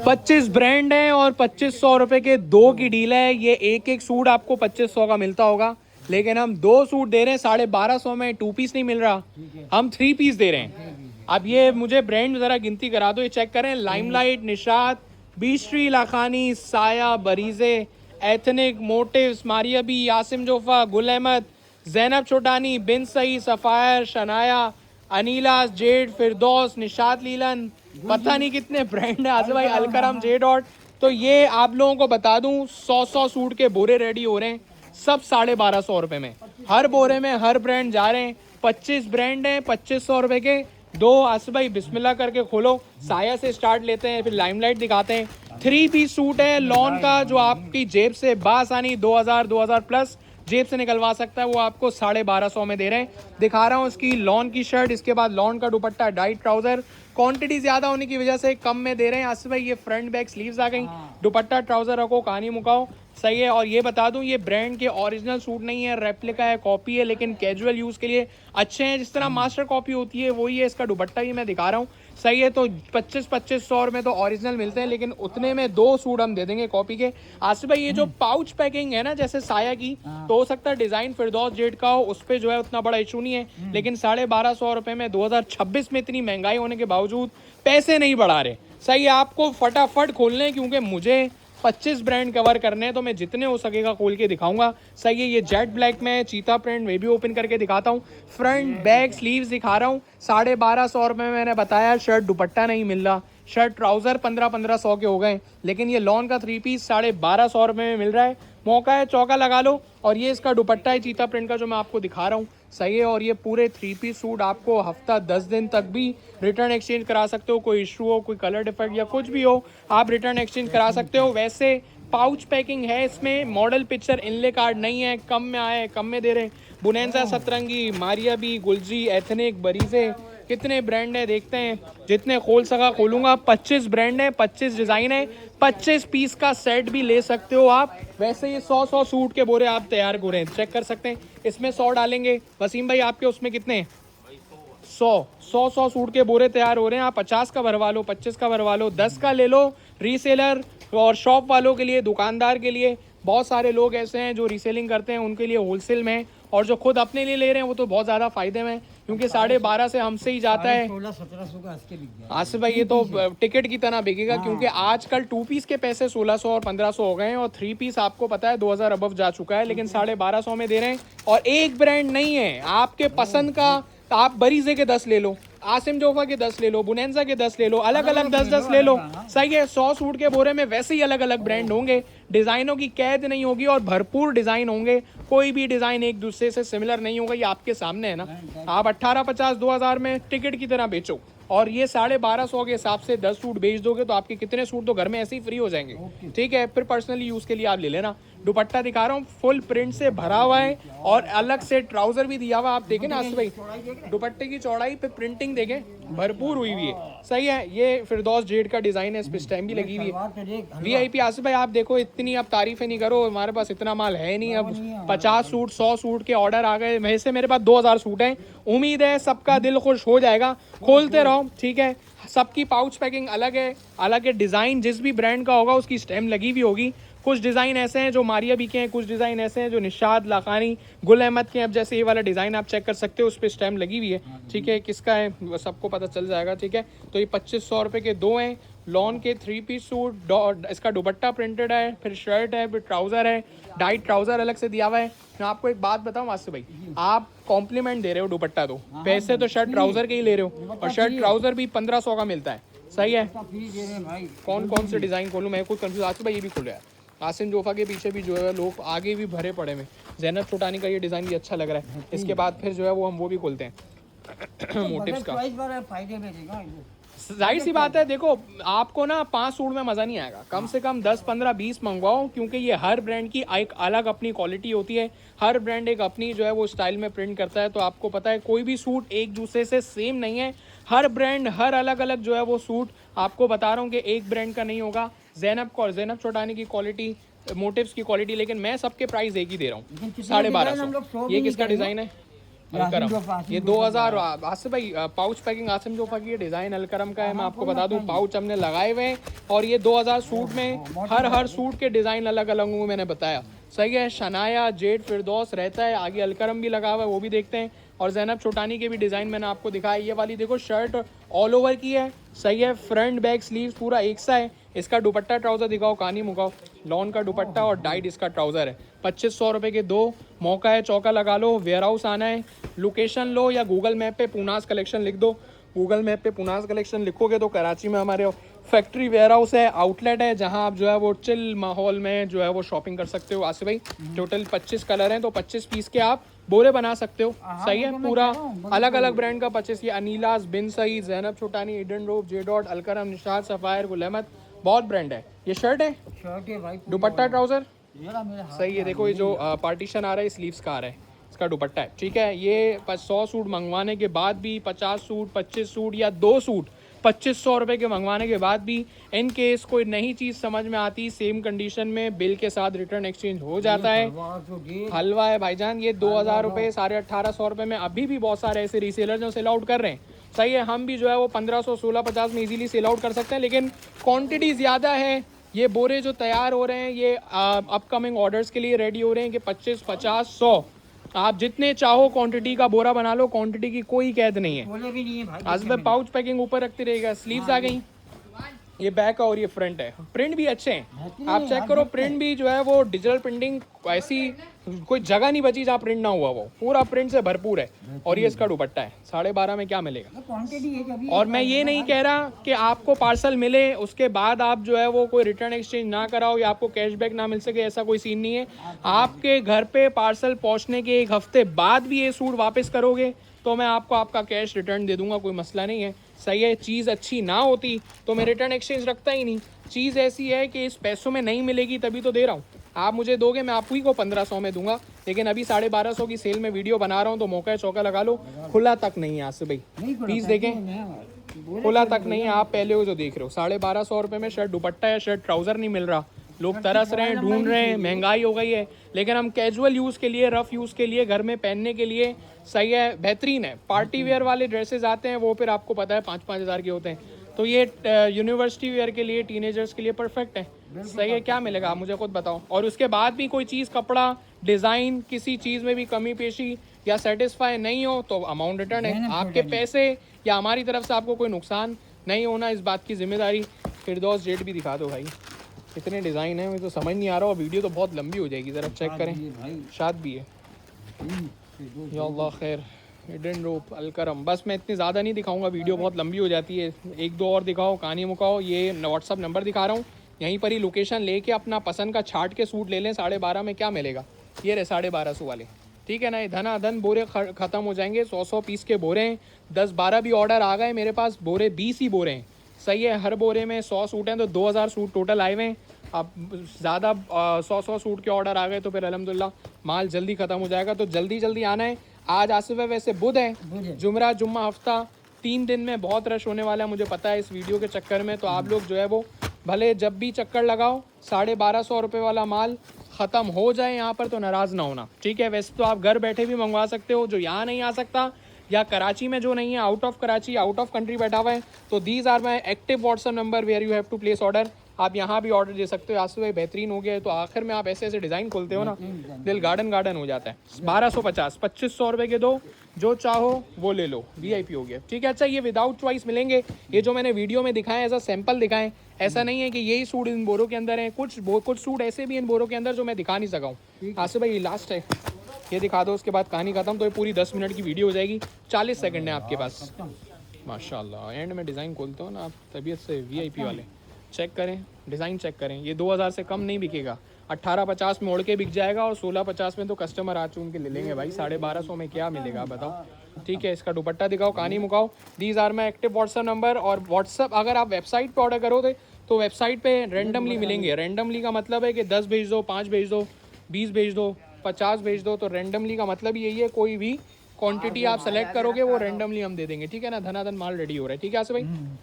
25 brand है और 2500 रुपए के 2 की डील है। ये एक एक सूट आपको 2500 का मिलता होगा, लेकिन हम 2 सूट दे रहे हैं 1250 में। 2 पीस नहीं मिल रहा, हम 3 पीस दे रहे हैं। अब ये मुझे ब्रांड जरा गिनती करा दो, ये चेक करें। लाइमलाइट, निशात, बीश्री, लाखानी, साया, बरीजे, एथनिक, मोटिव्स, मारियाबी, यासिम जोफा, गुल अहमद, जैनब छोटानी, बिन सई, सफायर, शनाया, अनीला, जेड, फिरदौस, निशात लीलन, पता नहीं कितने ब्रांड है आसिफ भाई, अलकरम, जे डॉट। तो ये आप लोगों को बता दूं 100 सूट के बोरे रेडी हो रहे हैं, सब 1250 रुपए में। हर बोरे में हर ब्रांड जा रहे हैं। 25 ब्रांड हैं, 2500 रुपए के 2। आसिफ भाई बिस्मिल्लाह करके खोलो। साया से स्टार्ट लेते हैं, फिर लाइमलाइट दिखाते हैं। 3 पीस सूट है लॉन का, जो आपकी जेब से बासानी 2000 प्लस जेब से निकलवा सकता है, वो आपको 1250 में दे रहे हैं। दिखा रहा हूँ इसकी लॉन की शर्ट, इसके बाद लॉन का दुपट्टा, डाइट ट्राउजर। क्वांटिटी ज्यादा होने की वजह से कम में दे रहे हैं आसिफ भाई। ये फ्रंट बैक स्लीव्स आ गई, दुपट्टा ट्राउजर रखो, कहानी मुकाओ, सही है। और ये बता दूं ये ब्रांड के ओरिजिनल सूट नहीं है, रेप्लिका है, कॉपी है, लेकिन कैजुअल यूज के लिए अच्छे हैं। जिस तरह मास्टर कॉपी होती है वही है। इसका दुपट्टा भी मैं दिखा रहा हूँ, सही है। तो 2500 में तो ओरिजिनल मिलते हैं, लेकिन उतने में 2 सूट हम दे देंगे कॉपी के। आसिफ भाई ये जो पाउच पैकिंग है ना, जैसे साया की, तो हो सकता है डिजाइन फिरदौस जेड का हो, उस पर जो है उतना बड़ा इशू नहीं है, लेकिन 1250 रुपए में 2026 में इतनी महंगाई होने के बावजूद पैसे नहीं बढ़ा रहे, सही है। आपको फटाफट खोलने हैं, क्योंकि मुझे 25 ब्रांड कवर करने हैं, तो मैं जितने हो सकेगा खोल के दिखाऊंगा, सही है। ये जेट ब्लैक में चीता प्रिंट, वे भी ओपन करके दिखाता हूँ। फ्रंट बैक स्लीव्स दिखा रहा हूँ। 1250 रुपए में मैंने बताया। शर्ट दुपट्टा नहीं मिल रहा, शर्ट ट्राउजर 1500 के हो गए, लेकिन ये लॉन का 3 पीस 1250 रुपए में मिल रहा है। मौका है, चौका लगा लो। और ये इसका दुपट्टा है चीता प्रिंट का, जो मैं आपको दिखा रहा हूँ, सही है। और ये पूरे 3 पीस सूट आपको हफ्ता 10 दिन तक भी रिटर्न एक्सचेंज करा सकते हो। कोई इशू हो, कोई कलर डिफेक्ट या कुछ भी हो, आप रिटर्न एक्सचेंज करा सकते हो। वैसे पाउच पैकिंग है इसमें, मॉडल पिक्चर इनले कार्ड नहीं है, कम में आए, कम में दे रहे। बुनेंसा, सतरंगी, मारियाबी, गुलजी, एथनिक, बरीजे, कितने ब्रांड है देखते हैं। जितने खोल सका खोलूंगा। 25 ब्रांड है, 25 डिजाइन है, 25 पीस का सेट भी ले सकते हो आप। वैसे ये 100 सूट के बोरे आप तैयार हो रहे हैं, चेक कर सकते हैं। इसमें 100 डालेंगे। वसीम भाई आपके उसमें कितने हैं? 100 सूट के बोरे तैयार हो रहे हैं। आप 50 का भरवा लो, 25 का भरवा लो, 10 का ले लो। रीसेलर और शॉप वालों के लिए, दुकानदार के लिए, बहुत सारे लोग ऐसे हैं जो रीसेलिंग करते हैं, उनके लिए होलसेल में, और जो खुद अपने लिए ले रहे हैं वो तो बहुत ज़्यादा फायदे में, क्योंकि 12.5 से हमसे ही जाता है। 1600-1700 का इसके बिक गया आसिफ भाई ये तो टिकट की तरह बिकेगा, क्योंकि आजकल 2 पीस के पैसे 1600 और 1500 हो गए हैं, और 3 पीस आपको पता है 2000 अबव जा चुका है, लेकिन 1250 में दे रहे हैं। और एक ब्रांड नहीं है, आपके पसंद का। आप बरीजे के 10 ले लो, आसिम जोफा के 10 ले लो, बुनेंसा के 10 ले लो, अलग अलग 10-10 ले लो, सही है। 100 सूट के बोरे में वैसे ही अलग अलग ब्रांड होंगे, डिजाइनों की कैद नहीं होगी, और भरपूर डिजाइन होंगे। कोई भी डिजाइन एक दूसरे से सिमिलर नहीं होगा, ये आपके सामने है ना। आप 1850-2000 में टिकट की तरह बेचो, और ये 1250 के हिसाब से 10 सूट बेच दोगे, तो आपके कितने सूट तो घर में ऐसे ही फ्री हो जाएंगे, ठीक है। फिर पर्सनली यूज के लिए आप ले लेना। दुपट्टा दिखा रहा हूँ, फुल प्रिंट से भरा हुआ है, और अलग से ट्राउजर भी दिया हुआ। आप देखें ना आसिफ भाई, दुपट्टे की चौड़ाई पे प्रिंटिंग देखें, भरपूर हुई हुई है, सही है। ये फिरदौस जेड का डिजाइन है, इस पे स्टैम्प भी लगी हुई है, वीआईपी। आसिफ भाई आप देखो, इतनी अब तारीफें नहीं करो, हमारे पास इतना माल है नहीं। अब 50 सूट 100 सूट के ऑर्डर आ गए, वैसे मेरे पास 2000 सूट हैं। उम्मीद है सबका दिल खुश हो जाएगा, खोलते रहो, ठीक है। सबकी पाउच पैकिंग अलग है, अलग है। डिजाइन जिस भी ब्रांड का होगा उसकी स्टैम्प लगी हुई होगी। कुछ डिज़ाइन ऐसे हैं जो मारियाबी के हैं, कुछ डिज़ाइन ऐसे हैं जो निशाद, लाखानी, गुल अहमद के हैं। अब जैसे ये वाला डिज़ाइन आप चेक कर सकते हो, उस पर स्टैम्प लगी हुई है, ठीक है। किसका है वो सबको पता चल जाएगा, ठीक है। तो ये 2500 रुपये के 2 हैं लॉन के 3 पीस सूट। इसका दुपट्टा प्रिंटेड है, फिर शर्ट है, फिर ट्राउज़र है, डाइट ट्राउज़र अलग से दिया हुआ है। मैं आपको एक बात बताऊँ आसिफ भाई, आप कॉम्प्लीमेंट दे रहे हो दुपट्टा, तो पैसे तो शर्ट ट्राउज़र के ही ले रहे हो, और शर्ट ट्राउज़र भी 1500 का मिलता है, सही है। कौन कौन से डिज़ाइन खोलूँ, मैं खुद कंफ्यूज। आसिफ भाई ये भी खुल रहा है, आसिम जोफा के पीछे भी जो है लोग आगे भी भरे पड़े में। जैनब छोटानी का ये डिज़ाइन भी अच्छा लग रहा है। इसके बाद फिर जो है वो भी खोलते हैं मोटिव्स का। जाहिर सी बात है, देखो आपको ना 5 सूट में मज़ा नहीं आएगा, कम से कम 10, 15, 20 मंगवाओ, क्योंकि ये हर ब्रांड की एक अलग अपनी क्वालिटी होती है। हर ब्रांड एक अपनी जो है वो स्टाइल में प्रिंट करता है, तो आपको पता है कोई भी सूट एक दूसरे से सेम नहीं है। हर ब्रांड हर अलग अलग जो है वो सूट, आपको बता रहा हूँ कि एक ब्रांड का नहीं होगा। जैनब छोटानी की क्वालिटी, मोटिव्स की क्वालिटी, लेकिन मैं सबके प्राइस एक ही दे रहा हूँ, 1250। ये किसका डिज़ाइन है? अलकरम। ये 2000 आसिफ भाई पाउच पैकिंग आसिम जोफा की डिज़ाइन अलकरम का है। मैं आपको बता दूं पाउच हमने लगाए हुए हैं और ये 2000 सूट में हर सूट के डिज़ाइन अलग अलग होंगे, मैंने बताया सही है। शनाया जेड फिरदौस रहता है, आगे अलकरम भी लगा हुआ है, वो भी देखते हैं। और जैनब छोटानी के भी डिज़ाइन मैंने आपको दिखाया। ये वाली देखो शर्ट ऑल ओवर की है, सही है। फ्रंट बैक स्लीव पूरा एक सा है। इसका दुपट्टा ट्राउज़र दिखाओ, कहानी मुकाओ। लॉन का दुपट्टा और डाइट इसका ट्राउज़र है। 2500 रुपये के 2। मौका है, चौका लगा लो। वेयर हाउस आना है, लोकेशन लो या गूगल मैप पे पूनास कलेक्शन लिख दो। गूगल मैप पे पूनास कलेक्शन लिखोगे तो कराची में हमारे फैक्ट्री वेयर हाउस है, आउटलेट है, जहां आप जो है वो चिल माहौल में जो है वो शॉपिंग कर सकते हो। आसिफ भाई टोटल 25 कलर हैं, तो 25 पीस के आप बोरे बना सकते हो, सही है। पूरा अलग अलग ब्रांड का 25। ये अनीलास, बिन सई, जैनब छोटानी, ईडन रोब, J dot, Alkaram, Nishat, sapphire, Gul Ahmed, बहुत ब्रांड है। ये शर्ट है, दुपट्टा ट्राउजर सही है। देखो ये जो पार्टीशन आ रहा है स्लीव्स का आ रहा है, इसका दुपट्टा है, ठीक है। ये 100 सूट मंगवाने के बाद भी 50 सूट, 25 सूट या 2 सूट 2500 रुपये के मंगवाने के बाद भी इन केस कोई नई चीज़ समझ में आती, सेम कंडीशन में बिल के साथ रिटर्न एक्सचेंज हो जाता है। हलवा है भाईजान, ये 2000 रुपये 1850 रुपये में अभी भी बहुत सारे ऐसे रीसेलर जो सेल आउट कर रहे हैं, सही है। हम भी जो है वो 1500 1650 में इजीली सेल आउट कर सकते हैं, लेकिन क्वांटिटी ज़्यादा है। ये बोरे जो तैयार हो रहे हैं ये अपकमिंग ऑर्डर्स के लिए रेडी हो रहे हैं कि 25 50 100 आप जितने चाहो क्वांटिटी का बोरा बना लो, क्वांटिटी की कोई कैद नहीं है। आज में पाउच पैकिंग ऊपर रखते रहेगा। स्लीव्स आ गई, ये बैक है और ये फ्रंट है। प्रिंट भी अच्छे हैं, आप चेक करो। प्रिंट भी जो है वो डिजिटल प्रिंटिंग, ऐसी कोई जगह नहीं बची जहाँ प्रिंट ना हुआ, वो पूरा प्रिंट से भरपूर है। और ये इसका दुपट्टा है, 12.5 में क्या मिलेगा। और मैं ये नहीं कह रहा कि आपको पार्सल मिले उसके बाद आप जो है वो कोई रिटर्न एक्सचेंज ना कराओ या आपको कैशबैक ना मिल सके, ऐसा कोई सीन नहीं है। आपके घर पे पार्सल पहुंचने के 1 हफ्ते बाद भी ये सूट वापस करोगे तो मैं आपको आपका कैश रिटर्न दे दूंगा, कोई मसला नहीं है, सही है। चीज़ अच्छी ना होती तो मैं रिटर्न एक्सचेंज रखता ही नहीं। चीज़ ऐसी है कि इस पैसों में नहीं मिलेगी तभी तो दे रहा हूँ। आप मुझे दोगे मैं आपको ही को 1500 में दूंगा, लेकिन अभी 1250 की सेल में वीडियो बना रहा हूँ तो मौका चौका लगा लो। खुला तक नहीं है आसिफ भाई, पीस देखें, खुला तक नहीं है। आप पहले हो जो देख रहे हो 1250 रुपये में शर्ट दुपट्टा है, शर्ट ट्राउज़र नहीं मिल रहा। लोग तरस रहे हैं, ढूंढ रहे हैं, महंगाई हो गई है, लेकिन हम कैजुअल यूज़ के लिए, रफ़ यूज़ के लिए, घर में पहनने के लिए सही है, बेहतरीन है। पार्टी वेयर वाले ड्रेसेस आते हैं वो फिर आपको पता है 5-5 हज़ार के होते हैं, तो ये यूनिवर्सिटी वेयर के लिए, टीनेजर्स के लिए परफेक्ट है, सही है। क्या मिलेगा आप मुझे खुद बताओ। और उसके बाद भी कोई चीज़, कपड़ा, डिज़ाइन, किसी चीज़ में भी कमी पेशी या सेटिस्फाई नहीं हो तो अमाउंट रिटर्न है। आपके पैसे या हमारी तरफ से आपको कोई नुकसान नहीं होना, इस बात की जिम्मेदारी। फिरदौस जेट भी दिखा दो भाई, कितने डिज़ाइन है मुझे तो समझ नहीं आ रहा, और वीडियो तो बहुत लंबी हो जाएगी, ज़रा चेक करें। शाद भी है, या अल्लाह खैर, हिडन रोप, अलकरम। बस मैं इतनी ज़्यादा नहीं दिखाऊंगा, वीडियो बहुत लंबी हो जाती है। 1-2 और दिखाओ, कहानी मुकाओ। ये व्हाट्सअप नंबर दिखा रहा हूँ, यहीं पर ही लोकेशन लेके अपना पसंद का छाट के सूट ले लें। 12.5 में क्या मिलेगा, ये रहे 1250 वाले, ठीक है ना। ये धनाधन बोरे ख़त्म हो जाएंगे। 100 पीस के बोरे हैं, 10-12 भी ऑर्डर आ गए मेरे पास। बोरे 20 ही बोरे हैं, सही है। हर बोरे में 100 सूट हैं, तो 2000 सूट टोटल आए हुए हैं। अब ज़्यादा 100 सूट के ऑर्डर आ गए तो फिर अल्हम्दुलिल्लाह माल जल्दी ख़त्म हो जाएगा, तो जल्दी आना है। आज आसिफ है, वैसे बुध है, जुमरा जुम्मा हफ्ता 3 दिन में बहुत रश होने वाला है, मुझे पता है इस वीडियो के चक्कर में। तो आप लोग जो है वो भले जब भी चक्कर लगाओ, 1250 रुपये वाला माल ख़त्म हो जाए यहाँ पर तो नाराज़ ना होना, ठीक है। वैसे तो आप घर बैठे भी मंगवा सकते हो, जो यहाँ नहीं आ सकता या कराची में जो नहीं है, out of Karachi, out of country बैठा हुआ है, तो these are my active WhatsApp number where you have to place order. आप यहाँ भी ऑर्डर दे सकते हो। आसिफ भाई बेहतरीन हो गया है, तो आखिर में आप ऐसे ऐसे डिज़ाइन खोलते हो ना, दिल गार्डन हो जाता है। 1250, 2500 रुपये के 2, जो चाहो वो ले लो, VIP हो गया, ठीक है। अच्छा, ये विदाउट चॉइस मिलेंगे, ये जो मैंने वीडियो में दिखाए एज अ सैंपल दिखाएं, ऐसा नहीं है कि यही सूट इन बोरों के अंदर है। कुछ सूट ऐसे भी इन बोरों के अंदर जो मैं दिखा नहीं सका हूँ। आसिफ भाई लास्ट है, ये दिखा दो, उसके बाद कहानी खत्म। तो ये पूरी 10 मिनट की वीडियो हो जाएगी, 40 सेकंड है आपके पास, माशाल्लाह। एंड में डिज़ाइन खोलते हो ना आप तबीयत से, VIP वाले चेक करें, डिज़ाइन चेक करें। ये 2000 से कम नहीं बिकेगा, 1850 में उड़ के बिक जाएगा, और 1650 में तो कस्टमर आ चुन के ले लेंगे भाई। 1250 में क्या मिलेगा बताओ, ठीक है। इसका दुपट्टा दिखाओ, कहानी मुकाओ। These are my active WhatsApp number. और व्हाट्सएप अगर आप वेबसाइट पे ऑर्डर करोगे तो वेबसाइट पे रैंडमली मिलेंगे। रैंडमली का मतलब है कि 10 भेज दो, 5 भेज दो, 20 भेज दो, 50 भेज दो, तो रैंडमली का मतलब यही है, कोई भी क्वांटिटी आप सेलेक्ट करोगे वो रैंडमली हम दे देंगे, ठीक है ना। धनाधन माल रेडी हो रहा है, ठीक है आसिफ भाई।